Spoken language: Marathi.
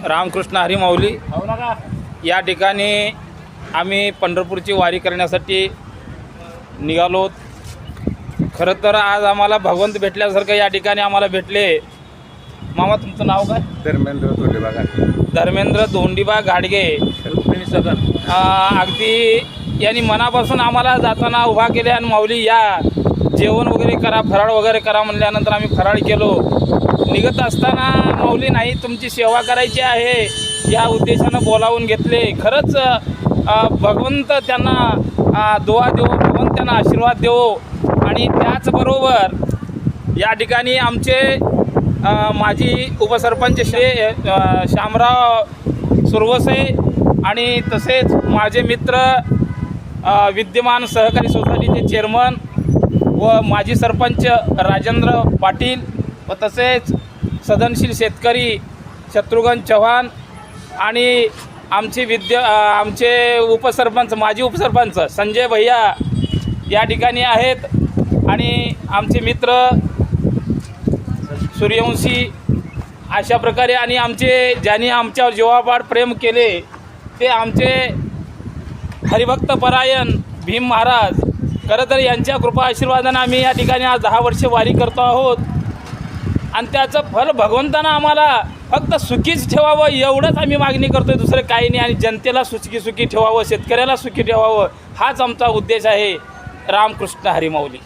रामकृष्ण हरी माऊली या ठिकाणी आम्ही पंढरपूरची वारी करण्यासाठी निघालो। खरं तर आज आम्हाला भगवंत भेटल्यासारखं या ठिकाणी आम्हाला भेटले। मामा तुमचं नाव काय? धर्मेंद्र धोंडीबा घाडगे। अगदी यांनी मनापासून आम्हाला जाताना उभा केले आणि माऊली या जेवण वगैरे करा, फराळ वगैरे करा म्हणल्यानंतर आम्ही फराळ केलो। निघत असताना माऊली नाही तुमची सेवा करायची आहे या उद्देशानं बोलावून घेतले। खरंच भगवंत त्यांना दुआ देवो, भगवंत त्यांना आशीर्वाद देवो। आणि त्याचबरोबर या ठिकाणी आमचे माजी उपसरपंच श्री शामराव सुरवसे आणि तसेच माझे मित्र विद्यमान सहकारी सोसायटीचे चेअरमन व माजी सरपंच राजेंद्र पाटील व तसेच सदनशील शेतकरी शत्रुघ्न चव्हाण आणि आमचे उपसरपंच माजी उपसरपंच संजय भैया या ठिकाणी आहेत। आणि आमचे मित्र सूर्यवंशी अशा प्रकारे आणि आमचे ज्यांनी आमच्यावर जीवापाड प्रेम केले ते आमचे हरिभक्त परायण भीम महाराज। खरं तर यांच्या कृपा आशीर्वादाने आम्ही या ठिकाणी आज 10 वर्षे वारी करतो आहोत आणि त्याचं फल भगवंतानं आम्हाला फक्त सुखीच ठेवावं एवढंच आम्ही मागणी करतोय, दुसरं काही नाही। आणि जनतेला सुखी ठेवावं, शेतकऱ्याला सुखी ठेवावं हाच आमचा उद्देश आहे। रामकृष्ण हरी माऊली।